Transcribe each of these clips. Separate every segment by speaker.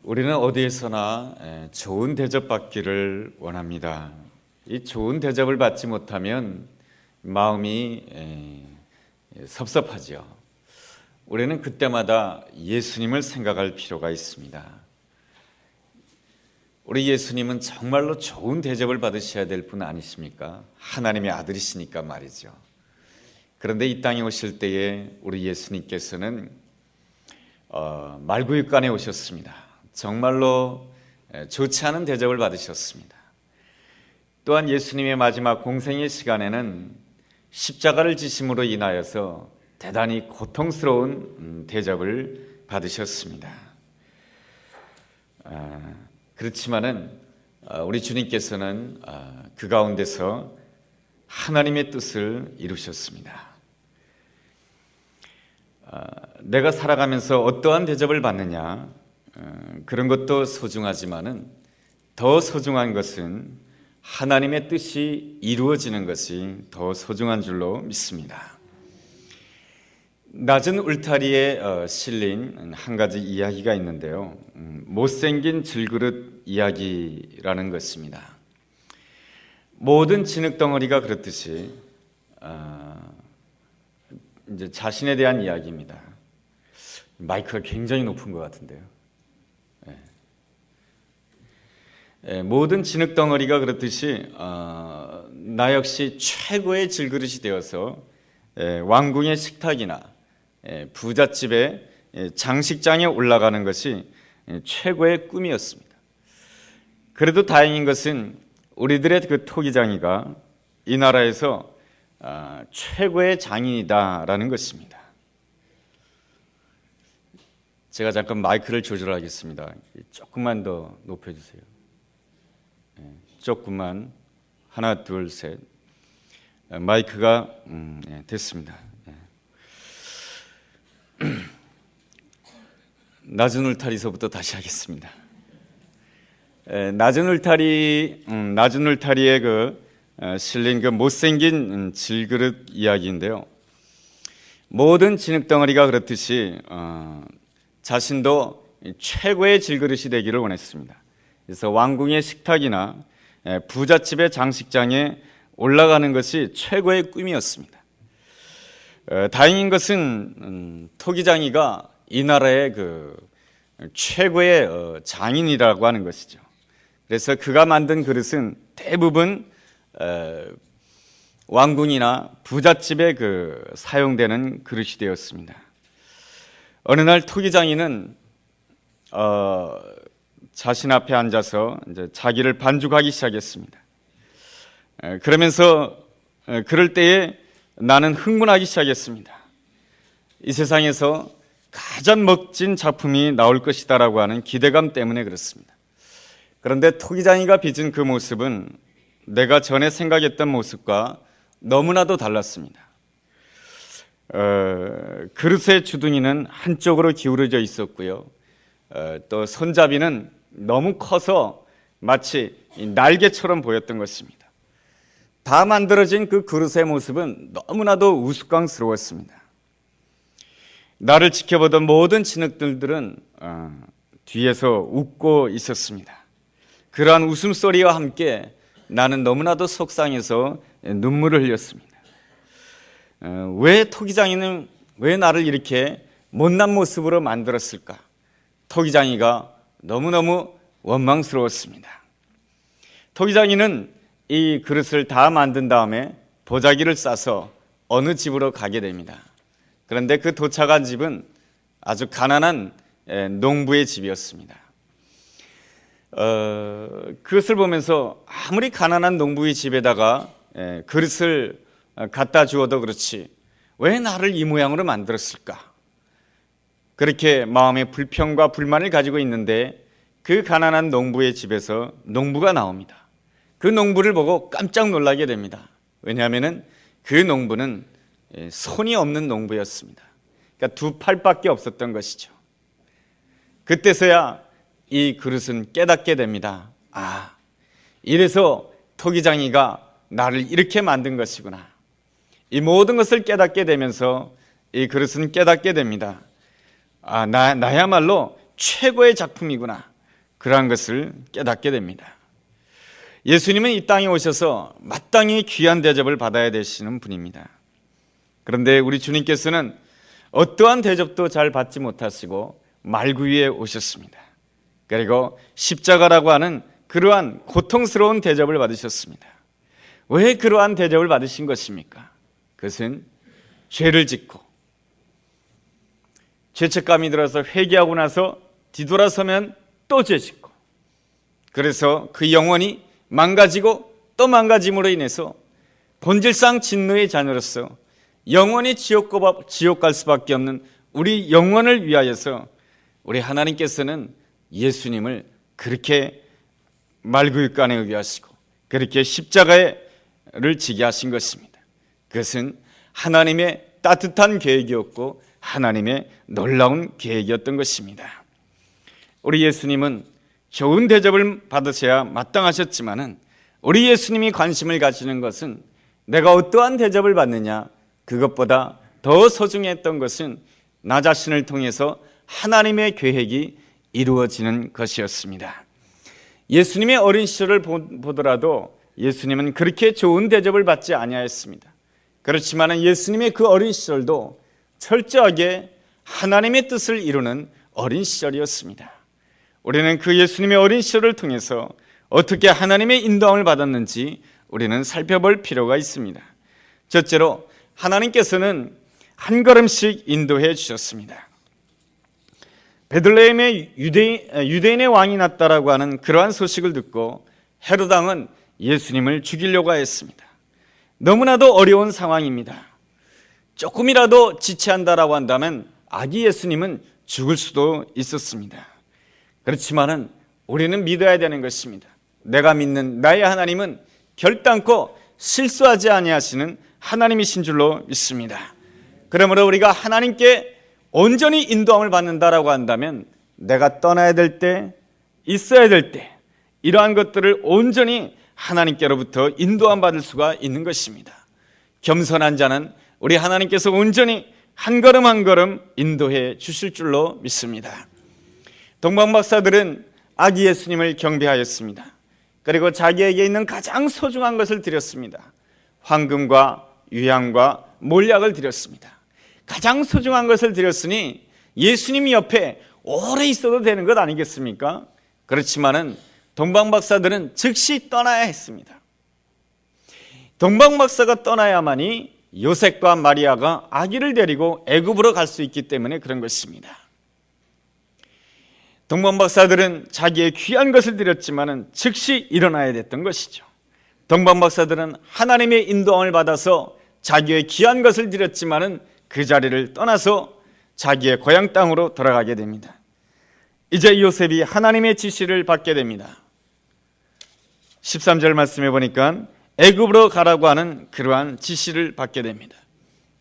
Speaker 1: 우리는 어디에서나 좋은 대접받기를 원합니다. 이 좋은 대접을 받지 못하면 마음이 섭섭하죠. 우리는 그때마다 예수님을 생각할 필요가 있습니다. 우리 예수님은 정말로 좋은 대접을 받으셔야 될 분 아니십니까? 하나님의 아들이시니까 말이죠. 그런데 이 땅에 오실 때에 우리 예수님께서는 말구육간에 오셨습니다. 정말로 좋지 않은 대접을 받으셨습니다. 또한 예수님의 마지막 공생의 시간에는 십자가를 지심으로 인하여서 대단히 고통스러운 대접을 받으셨습니다. 그렇지만은 우리 주님께서는 그 가운데서 하나님의 뜻을 이루셨습니다. 내가 살아가면서 어떠한 대접을 받느냐, 그런 것도 소중하지만은 더 소중한 것은 하나님의 뜻이 이루어지는 것이 더 소중한 줄로 믿습니다. 낮은 울타리에 실린 한 가지 이야기가 있는데요, 못생긴 질그릇 이야기라는 것입니다. 모든 진흙덩어리가 그렇듯이 이제 자신에 대한 이야기입니다. 마이크가 굉장히 높은 것 같은데요. 모든 진흙덩어리가 그렇듯이 나 역시 최고의 질그릇이 되어서 왕궁의 식탁이나 부잣집의 장식장에 올라가는 것이 최고의 꿈이었습니다. 그래도 다행인 것은 우리들의 그 토기장이가 이 나라에서 최고의 장인이다라는 것입니다. 제가 잠깐 마이크를 조절하겠습니다. 조금만 더 높여주세요. 조금만. 하나, 둘, 셋. 마이크가 됐습니다. 낮은 울타리서부터 다시 하겠습니다. 낮은 울타리에 실린 그 못생긴 질그릇 이야기인데요. 모든 진흙덩어리가 그렇듯이 자신도 최고의 질그릇이 되기를 원했습니다. 그래서 왕궁의 식탁이나 부잣집의 장식장에 올라가는 것이 최고의 꿈이었습니다. 다행인 것은 토기장이가 이 나라의 그 최고의 장인이라고 하는 것이죠. 그래서 그가 만든 그릇은 대부분 왕궁이나 부잣집에 사용되는 그릇이 되었습니다. 어느 날 토기장이는 자신 앞에 앉아서 이제 자기를 반죽하기 시작했습니다. 그러면서 그럴 때에 나는 흥분하기 시작했습니다. 이 세상에서 가장 멋진 작품이 나올 것이다라고 하는 기대감 때문에 그렇습니다. 그런데 토기장이가 빚은 그 모습은 내가 전에 생각했던 모습과 너무나도 달랐습니다. 그릇의 주둥이는 한쪽으로 기울어져 있었고요. 또 손잡이는 너무 커서 마치 날개처럼 보였던 것입니다. 다 만들어진 그 그릇의 모습은 너무나도 우스꽝스러웠습니다. 나를 지켜보던 모든 진흙들은 뒤에서 웃고 있었습니다. 그러한 웃음소리와 함께 나는 너무나도 속상해서 눈물을 흘렸습니다. 왜 토기장이는 왜 나를 이렇게 못난 모습으로 만들었을까? 토기장이가 너무너무 원망스러웠습니다. 토기장이는 이 그릇을 다 만든 다음에 보자기를 싸서 어느 집으로 가게 됩니다. 그런데 그 도착한 집은 아주 가난한 농부의 집이었습니다. 그것을 보면서 아무리 가난한 농부의 집에다가 그릇을 갖다 주어도 그렇지 왜 나를 이 모양으로 만들었을까? 그렇게 마음의 불평과 불만을 가지고 있는데 그 가난한 농부의 집에서 농부가 나옵니다. 그 농부를 보고 깜짝 놀라게 됩니다. 왜냐하면 그 농부는 손이 없는 농부였습니다. 그러니까 두 팔밖에 없었던 것이죠. 그때서야 이 그릇은 깨닫게 됩니다. 이래서 토기장이가 나를 이렇게 만든 것이구나. 이 모든 것을 깨닫게 되면서 이 그릇은 깨닫게 됩니다. 나야말로 최고의 작품이구나, 그러한 것을 깨닫게 됩니다. 예수님은 이 땅에 오셔서 마땅히 귀한 대접을 받아야 되시는 분입니다. 그런데 우리 주님께서는 어떠한 대접도 잘 받지 못하시고 말구유에 오셨습니다. 그리고 십자가라고 하는 그러한 고통스러운 대접을 받으셨습니다. 왜 그러한 대접을 받으신 것입니까? 그것은 죄를 짓고 죄책감이 들어서 회개하고 나서 뒤돌아서면 또 죄 짓고, 그래서 그 영혼이 망가지고 또 망가짐으로 인해서 본질상 진노의 자녀로서 영원히 지옥 갈 수밖에 없는 우리 영혼을 위하여서 우리 하나님께서는 예수님을 그렇게 말구유간에 오게 하시고 그렇게 십자가를 지게 하신 것입니다. 그것은 하나님의 따뜻한 계획이었고 하나님의 놀라운 계획이었던 것입니다. 우리 예수님은 좋은 대접을 받으셔야 마땅하셨지만은 우리 예수님이 관심을 가지는 것은 내가 어떠한 대접을 받느냐, 그것보다 더 소중했던 것은 나 자신을 통해서 하나님의 계획이 이루어지는 것이었습니다. 예수님의 어린 시절을 보더라도 예수님은 그렇게 좋은 대접을 받지 아니하였습니다. 그렇지만 예수님의 그 어린 시절도 철저하게 하나님의 뜻을 이루는 어린 시절이었습니다. 우리는 그 예수님의 어린 시절을 통해서 어떻게 하나님의 인도함을 받았는지 우리는 살펴볼 필요가 있습니다. 첫째로 하나님께서는 한 걸음씩 인도해 주셨습니다. 베들레헴에 유대인의 왕이 났다라고 하는 그러한 소식을 듣고 헤롯 왕은 예수님을 죽이려고 했습니다. 너무나도 어려운 상황입니다. 조금이라도 지체한다라고 한다면 아기 예수님은 죽을 수도 있었습니다. 그렇지만은 우리는 믿어야 되는 것입니다. 내가 믿는 나의 하나님은 결단코 실수하지 아니하시는 하나님이신 줄로 믿습니다. 그러므로 우리가 하나님께 온전히 인도함을 받는다라고 한다면 내가 떠나야 될 때, 있어야 될 때, 이러한 것들을 온전히 하나님께로부터 인도함 받을 수가 있는 것입니다. 겸손한 자는 우리 하나님께서 온전히 한 걸음 한 걸음 인도해 주실 줄로 믿습니다. 동방박사들은 아기 예수님을 경배하였습니다. 그리고 자기에게 있는 가장 소중한 것을 드렸습니다. 황금과 유향과 몰약을 드렸습니다. 가장 소중한 것을 드렸으니 예수님이 옆에 오래 있어도 되는 것 아니겠습니까? 그렇지만은 동방박사들은 즉시 떠나야 했습니다. 동방박사가 떠나야만이 요셉과 마리아가 아기를 데리고 애굽으로 갈 수 있기 때문에 그런 것입니다. 동방박사들은 자기의 귀한 것을 드렸지만은 즉시 일어나야 됐던 것이죠. 동방박사들은 하나님의 인도함을 받아서 자기의 귀한 것을 드렸지만은 그 자리를 떠나서 자기의 고향 땅으로 돌아가게 됩니다. 이제 요셉이 하나님의 지시를 받게 됩니다. 13절 말씀해 보니까 애굽으로 가라고 하는 그러한 지시를 받게 됩니다.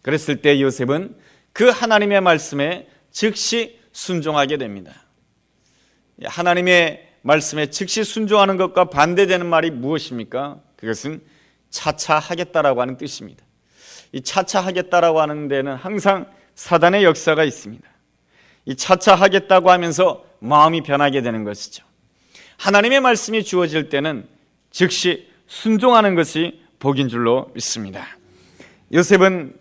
Speaker 1: 그랬을 때 요셉은 그 하나님의 말씀에 즉시 순종하게 됩니다. 하나님의 말씀에 즉시 순종하는 것과 반대되는 말이 무엇입니까? 그것은 차차 하겠다라고 하는 뜻입니다. 이 차차 하겠다라고 하는 데는 항상 사단의 역사가 있습니다. 이 차차 하겠다고 하면서 마음이 변하게 되는 것이죠. 하나님의 말씀이 주어질 때는 즉시 순종하는 것이 복인 줄로 믿습니다. 요셉은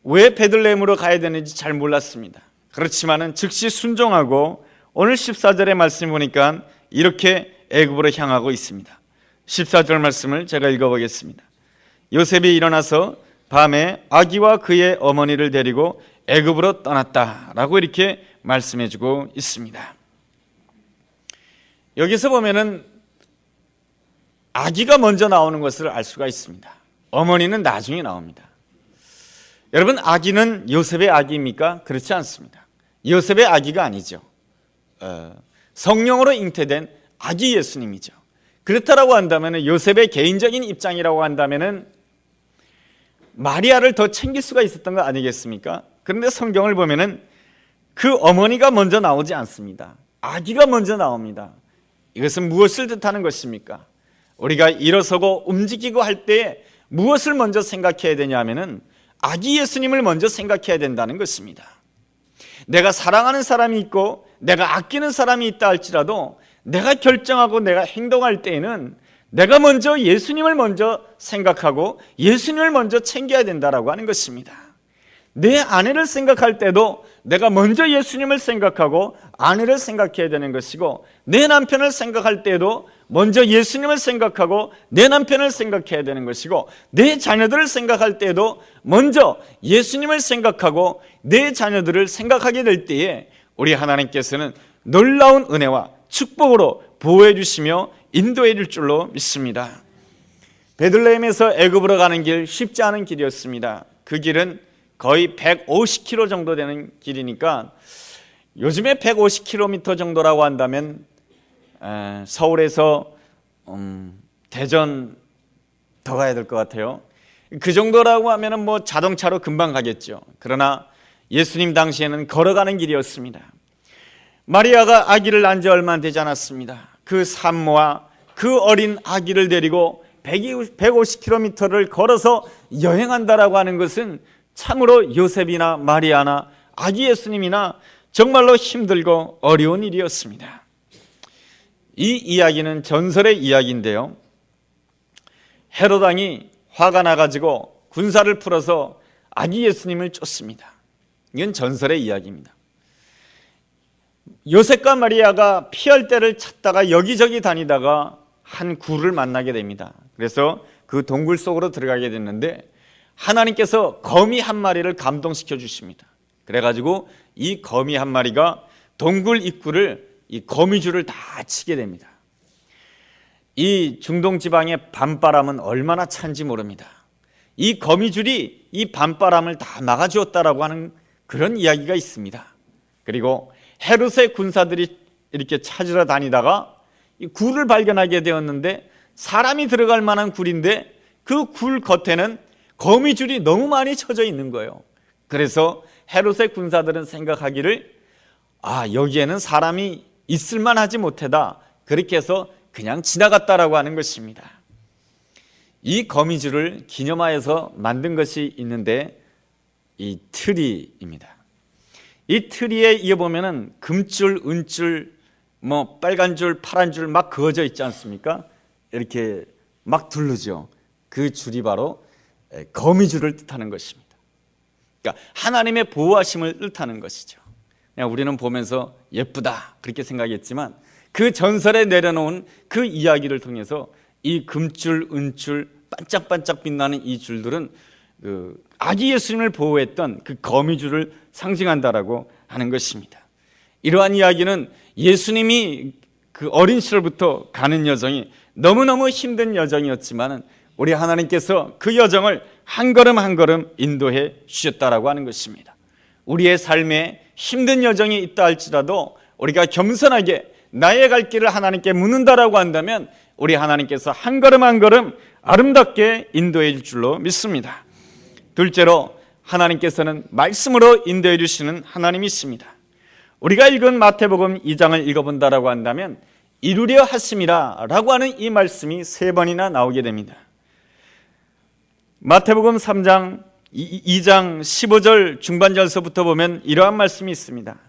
Speaker 1: 왜 베들레헴으로 가야 되는지 잘 몰랐습니다. 그렇지만은 즉시 순종하고 오늘 14절의 말씀 보니까 이렇게 애굽으로 향하고 있습니다. 14절 말씀을 제가 읽어보겠습니다. 요셉이 일어나서 밤에 아기와 그의 어머니를 데리고 애굽으로 떠났다라고 이렇게 말씀해주고 있습니다. 여기서 보면은 아기가 먼저 나오는 것을 알 수가 있습니다. 어머니는 나중에 나옵니다. 여러분, 아기는 요셉의 아기입니까? 그렇지 않습니다. 요셉의 아기가 아니죠. 성령으로 잉태된 아기 예수님이죠. 그렇다라고 한다면 요셉의 개인적인 입장이라고 한다면 마리아를 더 챙길 수가 있었던 거 아니겠습니까? 그런데 성경을 보면은 그 어머니가 먼저 나오지 않습니다. 아기가 먼저 나옵니다. 이것은 무엇을 뜻하는 것입니까? 우리가 일어서고 움직이고 할 때 무엇을 먼저 생각해야 되냐면은 아기 예수님을 먼저 생각해야 된다는 것입니다. 내가 사랑하는 사람이 있고 내가 아끼는 사람이 있다 할지라도 내가 결정하고 내가 행동할 때에는 내가 먼저 예수님을 먼저 생각하고 예수님을 먼저 챙겨야 된다라고 하는 것입니다. 내 아내를 생각할 때도 내가 먼저 예수님을 생각하고 아내를 생각해야 되는 것이고, 내 남편을 생각할 때도 먼저 예수님을 생각하고 내 남편을 생각해야 되는 것이고, 내 자녀들을 생각할 때도 먼저 예수님을 생각하고 내 자녀들을 생각하게 될 때에 우리 하나님께서는 놀라운 은혜와 축복으로 보호해 주시며 인도해 줄 줄로 믿습니다. 베들레헴에서 애굽으로 가는 길 쉽지 않은 길이었습니다. 그 길은 거의 150km 정도 되는 길이니까 요즘에 150km 정도라고 한다면 서울에서 대전 더 가야 될 것 같아요. 그 정도라고 하면은 뭐 자동차로 금방 가겠죠. 그러나 예수님 당시에는 걸어가는 길이었습니다. 마리아가 아기를 낳은 지 얼마 되지 않았습니다. 그 산모와 그 어린 아기를 데리고 150km를 걸어서 여행한다라고 하는 것은 참으로 요셉이나 마리아나 아기 예수님이나 정말로 힘들고 어려운 일이었습니다. 이 이야기는 전설의 이야기인데요, 헤롯 왕이 화가 나가지고 군사를 풀어서 아기 예수님을 쫓습니다. 이건 전설의 이야기입니다. 요셉과 마리아가 피할 때를 찾다가 여기저기 다니다가 한 굴을 만나게 됩니다. 그래서 그 동굴 속으로 들어가게 됐는데 하나님께서 거미 한 마리를 감동시켜 주십니다. 그래가지고 이 거미 한 마리가 동굴 입구를 이 거미줄을 다 치게 됩니다. 이 중동 지방의 밤바람은 얼마나 찬지 모릅니다. 이 거미줄이 이 밤바람을 다 막아주었다라고 하는 그런 이야기가 있습니다. 그리고 헤롯의 군사들이 이렇게 찾으러 다니다가 이 굴을 발견하게 되었는데, 사람이 들어갈 만한 굴인데 그 굴 겉에는 거미줄이 너무 많이 쳐져 있는 거예요. 그래서 헤롯의 군사들은 생각하기를 여기에는 사람이 있을만하지 못하다, 그렇게 해서 그냥 지나갔다라고 하는 것입니다. 이 거미줄을 기념하여서 만든 것이 있는데 이 트리입니다. 이 트리에 이어보면은 금줄, 은줄, 뭐 빨간 줄, 파란 줄 막 그어져 있지 않습니까? 이렇게 막 두르죠. 그 줄이 바로 거미줄을 뜻하는 것입니다. 그러니까 하나님의 보호하심을 뜻하는 것이죠. 그냥 우리는 보면서 예쁘다 그렇게 생각했지만 그 전설에 내려놓은 그 이야기를 통해서 이 금줄, 은줄, 반짝반짝 빛나는 이 줄들은 그 아기 예수님을 보호했던 그 거미줄을 상징한다라고 하는 것입니다. 이러한 이야기는 예수님이 그 어린 시절부터 가는 여정이 너무너무 힘든 여정이었지만 우리 하나님께서 그 여정을 한 걸음 한 걸음 인도해 주셨다라고 하는 것입니다. 우리의 삶에 힘든 여정이 있다 할지라도 우리가 겸손하게 나의 갈 길을 하나님께 묻는다라고 한다면 우리 하나님께서 한 걸음 한 걸음 아름답게 인도해 줄 줄로 믿습니다. 둘째로 하나님께서는 말씀으로 인도해 주시는 하나님이십니다. 우리가 읽은 마태복음 2장을 읽어본다라고 한다면 이루려 하심이라 라고 하는 이 말씀이 3번이나 나오게 됩니다. 마태복음 3장 2장 15절 중반절서부터 보면 이러한 말씀이 있습니다.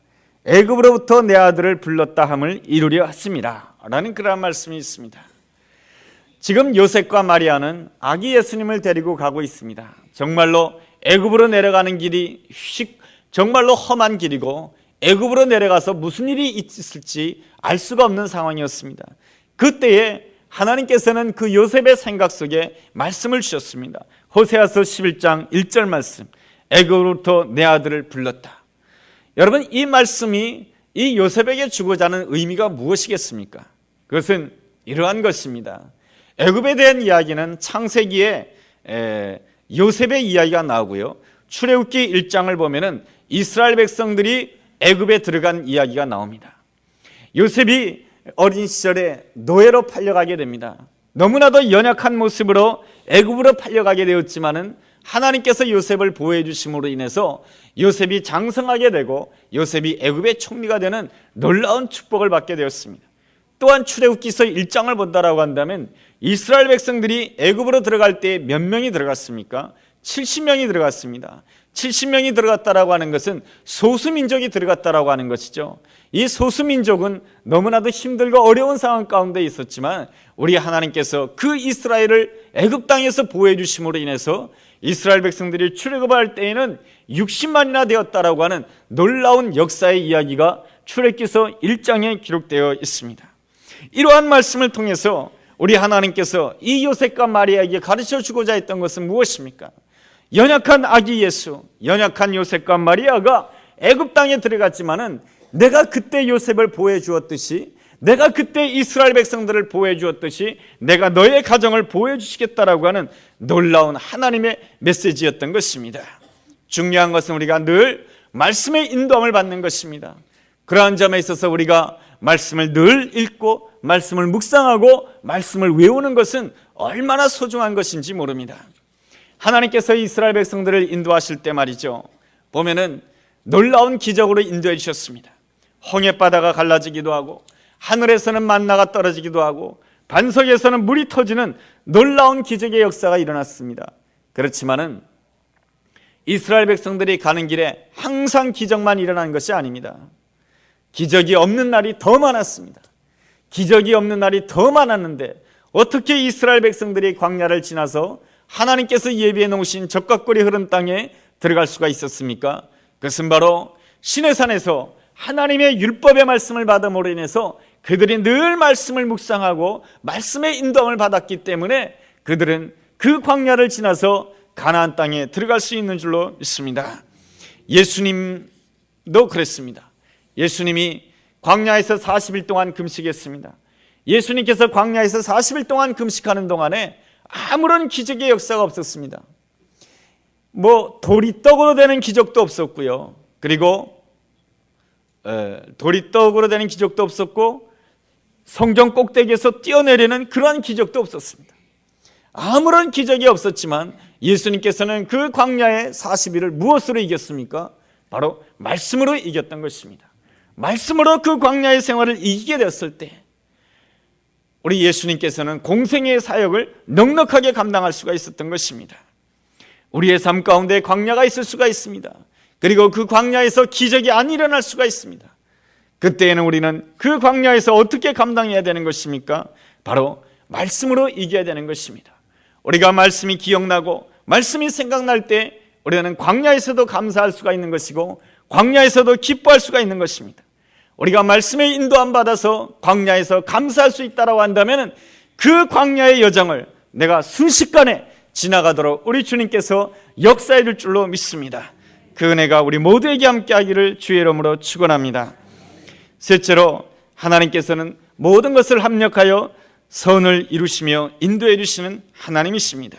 Speaker 1: 애굽으로부터 내 아들을 불렀다 함을 이루려 하심이라 라는 그러한 말씀이 있습니다. 지금 요셉과 마리아는 아기 예수님을 데리고 가고 있습니다. 정말로 애굽으로 내려가는 길이 정말로 험한 길이고 애굽으로 내려가서 무슨 일이 있을지 알 수가 없는 상황이었습니다. 그때에 하나님께서는 그 요셉의 생각 속에 말씀을 주셨습니다. 호세아서 11장 1절 말씀, 애굽으로부터 내 아들을 불렀다. 여러분, 이 말씀이 이 요셉에게 주고자 하는 의미가 무엇이겠습니까? 그것은 이러한 것입니다. 애굽에 대한 이야기는 창세기에 요셉의 이야기가 나오고요, 출애굽기 1장을 보면은 이스라엘 백성들이 애굽에 들어간 이야기가 나옵니다. 요셉이 어린 시절에 노예로 팔려가게 됩니다. 너무나도 연약한 모습으로 애굽으로 팔려가게 되었지만은 하나님께서 요셉을 보호해 주심으로 인해서 요셉이 장성하게 되고 요셉이 애굽의 총리가 되는 놀라운 축복을 받게 되었습니다. 또한 출애굽기서 1장을 본다라고 한다면 이스라엘 백성들이 애굽으로 들어갈 때 몇 명이 들어갔습니까? 70명이 들어갔습니다. 70명이 들어갔다라고 하는 것은 소수민족이 들어갔다라고 하는 것이죠. 이 소수민족은 너무나도 힘들고 어려운 상황 가운데 있었지만 우리 하나님께서 그 이스라엘을 애굽 땅에서 보호해 주심으로 인해서 이스라엘 백성들이 출애굽할 때에는 60만이나 되었다라고 하는 놀라운 역사의 이야기가 출애굽기서 1장에 기록되어 있습니다. 이러한 말씀을 통해서 우리 하나님께서 이 요셉과 마리아에게 가르쳐 주고자 했던 것은 무엇입니까? 연약한 아기 예수, 연약한 요셉과 마리아가 애굽 땅에 들어갔지만은 내가 그때 요셉을 보호해 주었듯이, 내가 그때 이스라엘 백성들을 보호해 주었듯이 내가 너의 가정을 보호해 주시겠다라고 하는 놀라운 하나님의 메시지였던 것입니다. 중요한 것은 우리가 늘 말씀의 인도함을 받는 것입니다. 그러한 점에 있어서 우리가 말씀을 늘 읽고 말씀을 묵상하고 말씀을 외우는 것은 얼마나 소중한 것인지 모릅니다. 하나님께서 이스라엘 백성들을 인도하실 때 말이죠, 보면은 놀라운 기적으로 인도해 주셨습니다. 홍해바다가 갈라지기도 하고 하늘에서는 만나가 떨어지기도 하고 반석에서는 물이 터지는 놀라운 기적의 역사가 일어났습니다. 그렇지만은 이스라엘 백성들이 가는 길에 항상 기적만 일어난 것이 아닙니다. 기적이 없는 날이 더 많았습니다. 기적이 없는 날이 더 많았는데 어떻게 이스라엘 백성들이 광야를 지나서 하나님께서 예비해 놓으신 적과 꿀이 흐른 땅에 들어갈 수가 있었습니까? 그것은 바로 시내산에서 하나님의 율법의 말씀을 받음으로 인해서 그들이 늘 말씀을 묵상하고 말씀의 인도함을 받았기 때문에 그들은 그 광야를 지나서 가나안 땅에 들어갈 수 있는 줄로 믿습니다. 예수님도 그랬습니다. 예수님이 광야에서 40일 동안 금식했습니다. 예수님께서 광야에서 40일 동안 금식하는 동안에 아무런 기적의 역사가 없었습니다. 돌이 떡으로 되는 기적도 없었고요. 그리고 돌이 떡으로 되는 기적도 없었고 성전 꼭대기에서 뛰어내리는 그러한 기적도 없었습니다. 아무런 기적이 없었지만 예수님께서는 그 광야의 40일을 무엇으로 이겼습니까? 바로 말씀으로 이겼던 것입니다. 말씀으로 그 광야의 생활을 이기게 되었을 때 우리 예수님께서는 공생의 사역을 넉넉하게 감당할 수가 있었던 것입니다. 우리의 삶 가운데 광야가 있을 수가 있습니다. 그리고 그 광야에서 기적이 안 일어날 수가 있습니다. 그때에는 우리는 그 광야에서 어떻게 감당해야 되는 것입니까? 바로 말씀으로 이겨야 되는 것입니다. 우리가 말씀이 기억나고 말씀이 생각날 때 우리는 광야에서도 감사할 수가 있는 것이고 광야에서도 기뻐할 수가 있는 것입니다. 우리가 말씀의 인도함 받아서 광야에서 감사할 수 있다라고 한다면 그 광야의 여정을 내가 순식간에 지나가도록 우리 주님께서 역사해 줄 줄로 믿습니다. 그 은혜가 우리 모두에게 함께하기를 주의 이름으로 축원합니다. 셋째로 하나님께서는 모든 것을 합력하여 선을 이루시며 인도해 주시는 하나님이십니다.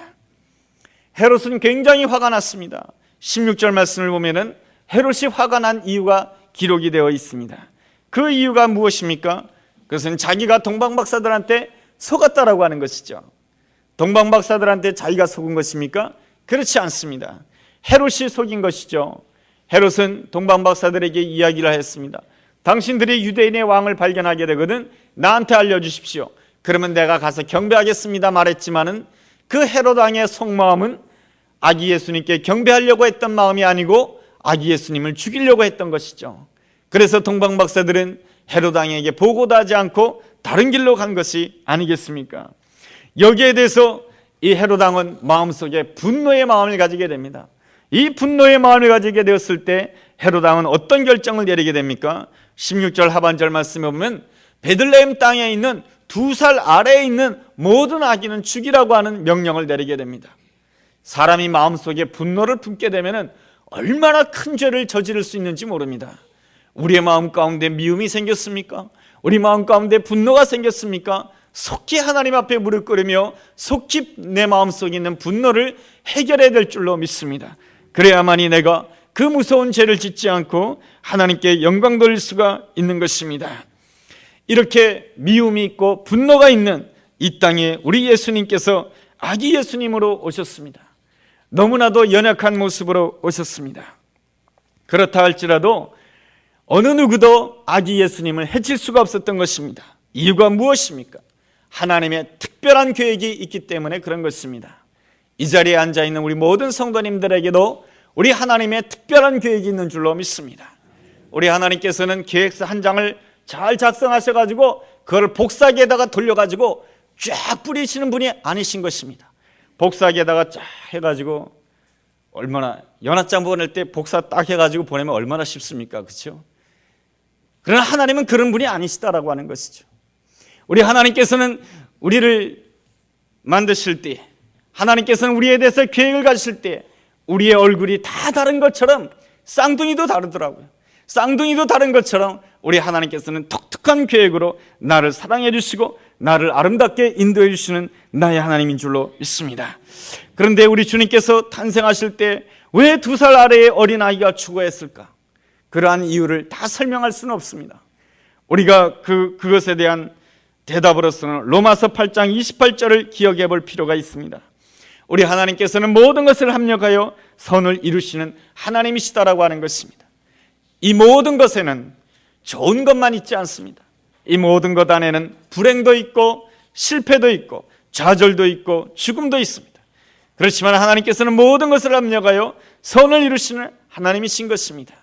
Speaker 1: 헤롯은 굉장히 화가 났습니다. 16절 말씀을 보면은 헤롯이 화가 난 이유가 기록이 되어 있습니다. 그 이유가 무엇입니까? 그것은 자기가 동방박사들한테 속았다라고 하는 것이죠. 동방박사들한테 자기가 속은 것입니까? 그렇지 않습니다. 헤롯이 속인 것이죠. 헤롯은 동방박사들에게 이야기를 했습니다. 당신들이 유대인의 왕을 발견하게 되거든 나한테 알려주십시오. 그러면 내가 가서 경배하겠습니다 말했지만은 그 헤롯 왕의 속마음은 아기 예수님께 경배하려고 했던 마음이 아니고 아기 예수님을 죽이려고 했던 것이죠. 그래서 동방박사들은 헤롯 왕에게 보고도 하지 않고 다른 길로 간 것이 아니겠습니까? 여기에 대해서 이 헤롯 왕은 마음속에 분노의 마음을 가지게 됩니다. 이 분노의 마음을 가지게 되었을 때 헤롯 왕은 어떤 결정을 내리게 됩니까? 16절 하반절 말씀에 보면 베들레헴 땅에 있는 2살 아래에 있는 모든 아기는 죽이라고 하는 명령을 내리게 됩니다. 사람이 마음속에 분노를 품게 되면 얼마나 큰 죄를 저지를 수 있는지 모릅니다. 우리의 마음 가운데 미움이 생겼습니까? 우리 마음 가운데 분노가 생겼습니까? 속히 하나님 앞에 무릎 꿇으며 속히 내 마음속에 있는 분노를 해결해야 될 줄로 믿습니다. 그래야만이 내가 그 무서운 죄를 짓지 않고 하나님께 영광 돌릴 수가 있는 것입니다. 이렇게 미움이 있고 분노가 있는 이 땅에 우리 예수님께서 아기 예수님으로 오셨습니다. 너무나도 연약한 모습으로 오셨습니다. 그렇다 할지라도 어느 누구도 아기 예수님을 해칠 수가 없었던 것입니다. 이유가 무엇입니까? 하나님의 특별한 계획이 있기 때문에 그런 것입니다. 이 자리에 앉아있는 우리 모든 성도님들에게도 우리 하나님의 특별한 계획이 있는 줄로 믿습니다. 우리 하나님께서는 계획서 한 장을 잘 작성하셔가지고 그걸 복사기에다가 돌려가지고 쫙 뿌리시는 분이 아니신 것입니다. 복사기에다가 쫙 해가지고 얼마나 연합장 보낼 때 복사 딱 해가지고 보내면 얼마나 쉽습니까? 그렇죠? 그러나 하나님은 그런 분이 아니시다라고 하는 것이죠. 우리 하나님께서는 우리를 만드실 때, 하나님께서는 우리에 대해서 계획을 가지실 때 우리의 얼굴이 다 다른 것처럼 쌍둥이도 다르더라고요. 쌍둥이도 다른 것처럼 우리 하나님께서는 독특한 계획으로 나를 사랑해 주시고 나를 아름답게 인도해 주시는 나의 하나님인 줄로 믿습니다. 그런데 우리 주님께서 탄생하실 때 왜 2살 아래의 어린아이가 추구했을까? 그러한 이유를 다 설명할 수는 없습니다. 우리가 그것에 대한 대답으로서는 로마서 8장 28절을 기억해 볼 필요가 있습니다. 우리 하나님께서는 모든 것을 합력하여 선을 이루시는 하나님이시다라고 하는 것입니다. 이 모든 것에는 좋은 것만 있지 않습니다. 이 모든 것 안에는 불행도 있고 실패도 있고 좌절도 있고 죽음도 있습니다. 그렇지만 하나님께서는 모든 것을 합력하여 선을 이루시는 하나님이신 것입니다.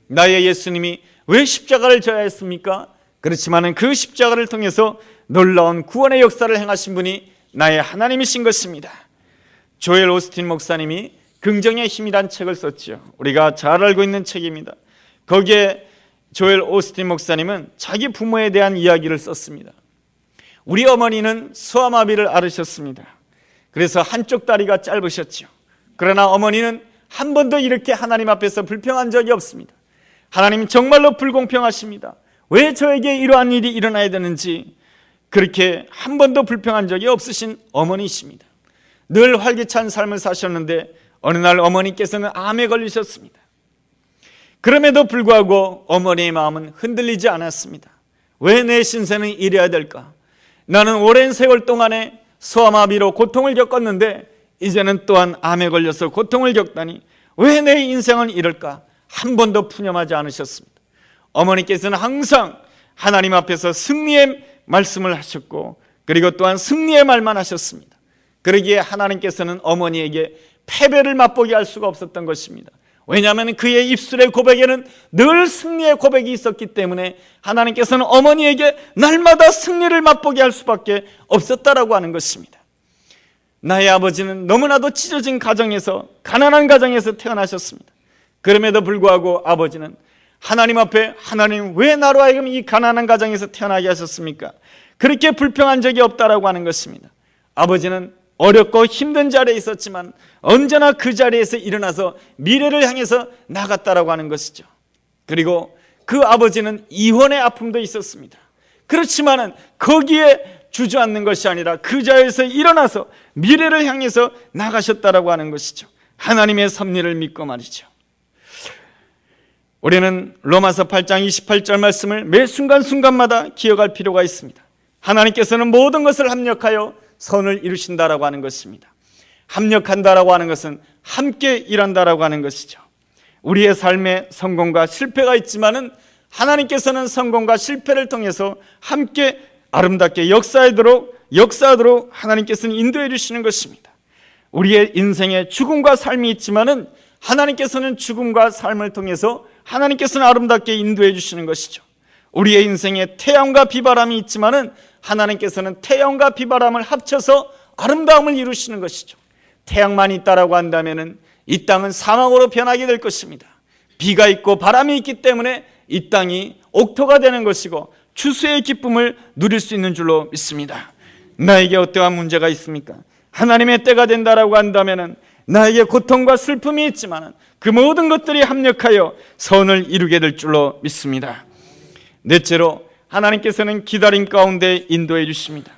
Speaker 1: 나의 예수님이 왜 십자가를 져야 했습니까? 그렇지만 그 십자가를 통해서 놀라운 구원의 역사를 행하신 분이 나의 하나님이신 것입니다. 조엘 오스틴 목사님이 긍정의 힘이란 책을 썼죠. 우리가 잘 알고 있는 책입니다. 거기에 조엘 오스틴 목사님은 자기 부모에 대한 이야기를 썼습니다. 우리 어머니는 소아마비를 앓으셨습니다. 그래서 한쪽 다리가 짧으셨죠. 그러나 어머니는 한 번도 이렇게 하나님 앞에서 불평한 적이 없습니다. 하나님 정말로 불공평하십니다. 왜 저에게 이러한 일이 일어나야 되는지 그렇게 한 번도 불평한 적이 없으신 어머니이십니다. 늘 활기찬 삶을 사셨는데 어느 날 어머니께서는 암에 걸리셨습니다. 그럼에도 불구하고 어머니의 마음은 흔들리지 않았습니다. 왜 내 신세는 이래야 될까? 나는 오랜 세월 동안에 소아마비로 고통을 겪었는데 이제는 또한 암에 걸려서 고통을 겪다니 왜 내 인생은 이럴까? 한 번도 푸념하지 않으셨습니다. 어머니께서는 항상 하나님 앞에서 승리의 말씀을 하셨고 그리고 또한 승리의 말만 하셨습니다. 그러기에 하나님께서는 어머니에게 패배를 맛보게 할 수가 없었던 것입니다. 왜냐하면 그의 입술의 고백에는 늘 승리의 고백이 있었기 때문에 하나님께서는 어머니에게 날마다 승리를 맛보게 할 수밖에 없었다라고 하는 것입니다. 나의 아버지는 너무나도 찢어진 가정에서 가난한 가정에서 태어나셨습니다. 그럼에도 불구하고 아버지는 하나님 앞에 하나님 왜 나로 하여금 이 가난한 가정에서 태어나게 하셨습니까? 그렇게 불평한 적이 없다라고 하는 것입니다. 아버지는 어렵고 힘든 자리에 있었지만 언제나 그 자리에서 일어나서 미래를 향해서 나갔다라고 하는 것이죠. 그리고 그 아버지는 이혼의 아픔도 있었습니다. 그렇지만은 거기에 주저앉는 것이 아니라 그 자리에서 일어나서 미래를 향해서 나가셨다라고 하는 것이죠. 하나님의 섭리를 믿고 말이죠. 우리는 로마서 8장 28절 말씀을 매 순간순간마다 기억할 필요가 있습니다. 하나님께서는 모든 것을 합력하여 선을 이루신다라고 하는 것입니다. 합력한다라고 하는 것은 함께 일한다라고 하는 것이죠. 우리의 삶에 성공과 실패가 있지만은 하나님께서는 성공과 실패를 통해서 함께 아름답게 역사하도록 하나님께서는 인도해 주시는 것입니다. 우리의 인생에 죽음과 삶이 있지만은 하나님께서는 죽음과 삶을 통해서 하나님께서는 아름답게 인도해 주시는 것이죠. 우리의 인생에 태양과 비바람이 있지만은 하나님께서는 태양과 비바람을 합쳐서 아름다움을 이루시는 것이죠. 태양만 있다라고 한다면은 이 땅은 사막으로 변하게 될 것입니다. 비가 있고 바람이 있기 때문에 이 땅이 옥토가 되는 것이고 추수의 기쁨을 누릴 수 있는 줄로 믿습니다. 나에게 어떠한 문제가 있습니까? 하나님의 때가 된다라고 한다면은 나에게 고통과 슬픔이 있지만 그 모든 것들이 합력하여 선을 이루게 될 줄로 믿습니다. 넷째로 하나님께서는 기다림 가운데 인도해 주십니다.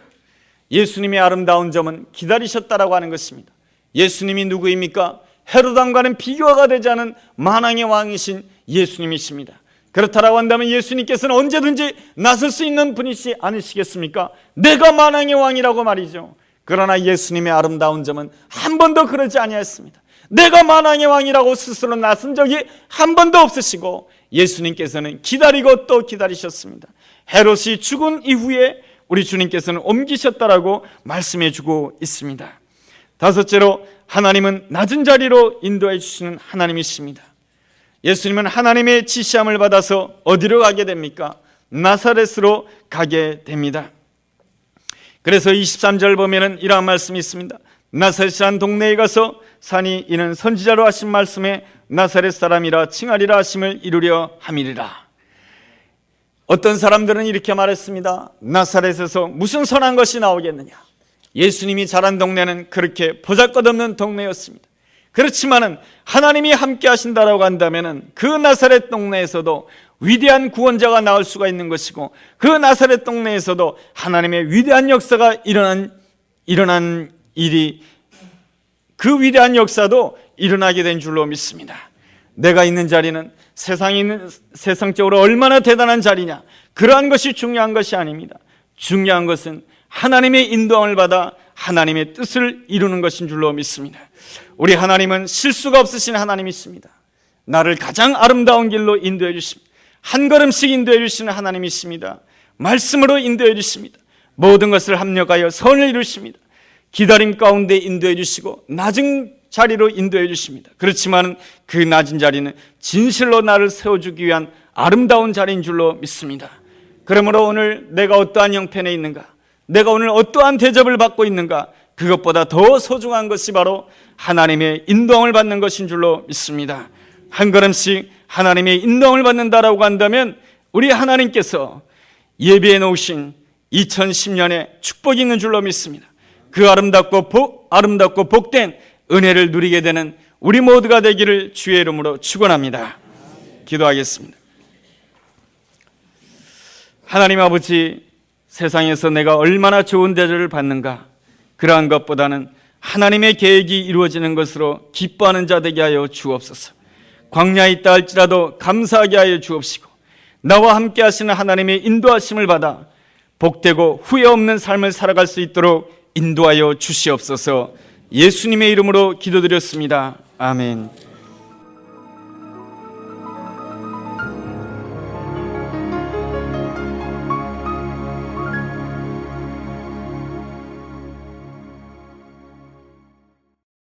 Speaker 1: 예수님의 아름다운 점은 기다리셨다라고 하는 것입니다. 예수님이 누구입니까? 헤롯 왕과는 비교가 되지 않은 만왕의 왕이신 예수님이십니다. 그렇다라고 한다면 예수님께서는 언제든지 나설 수 있는 분이시 아니시겠습니까? 내가 만왕의 왕이라고 말이죠. 그러나 예수님의 아름다운 점은 한 번도 그러지 아니하였습니다. 내가 만왕의 왕이라고 스스로 나선 적이 한 번도 없으시고 예수님께서는 기다리고 또 기다리셨습니다. 헤롯이 죽은 이후에 우리 주님께서는 옮기셨다라고 말씀해 주고 있습니다. 다섯째로 하나님은 낮은 자리로 인도해 주시는 하나님이십니다. 예수님은 하나님의 지시함을 받아서 어디로 가게 됩니까? 나사렛으로 가게 됩니다. 그래서 23절 보면은 이러한 말씀이 있습니다. 나사렛이라는 동네에 가서 사니 이는 선지자로 하신 말씀에 나사렛 사람이라 칭하리라 하심을 이루려 함이리라. 어떤 사람들은 이렇게 말했습니다. 나사렛에서 무슨 선한 것이 나오겠느냐. 예수님이 자란 동네는 그렇게 보잘것없는 동네였습니다. 그렇지만은 하나님이 함께 하신다라고 한다면은 그 나사렛 동네에서도 위대한 구원자가 나올 수가 있는 것이고, 그 나사렛 동네에서도 하나님의 위대한 역사가 일어난 일이, 그 위대한 역사도 일어나게 된 줄로 믿습니다. 내가 있는 자리는 세상적으로 얼마나 대단한 자리냐, 그러한 것이 중요한 것이 아닙니다. 중요한 것은 하나님의 인도함을 받아 하나님의 뜻을 이루는 것인 줄로 믿습니다. 우리 하나님은 실수가 없으신 하나님이십니다. 나를 가장 아름다운 길로 인도해 주십니다. 한 걸음씩 인도해 주시는 하나님이십니다. 말씀으로 인도해 주십니다. 모든 것을 합력하여 선을 이루십니다. 기다림 가운데 인도해 주시고 낮은 자리로 인도해 주십니다. 그렇지만 그 낮은 자리는 진실로 나를 세워주기 위한 아름다운 자리인 줄로 믿습니다. 그러므로 오늘 내가 어떠한 형편에 있는가, 내가 오늘 어떠한 대접을 받고 있는가, 그것보다 더 소중한 것이 바로 하나님의 인도함을 받는 것인 줄로 믿습니다. 한 걸음씩 하나님의 인도함을 받는다라고 한다면 우리 하나님께서 예비해 놓으신 2010년에 축복이 있는 줄로 믿습니다. 그 아름답고 복된 은혜를 누리게 되는 우리 모두가 되기를 주의 이름으로 축원합니다. 기도하겠습니다. 하나님 아버지, 세상에서 내가 얼마나 좋은 대접을 받는가, 그러한 것보다는 하나님의 계획이 이루어지는 것으로 기뻐하는 자 되게 하여 주옵소서. 광야에 있다 할지라도 감사하게 하여 주옵시고, 나와 함께 하시는 하나님의 인도하심을 받아 복되고 후회 없는 삶을 살아갈 수 있도록 인도하여 주시옵소서. 예수님의 이름으로 기도드렸습니다. 아멘.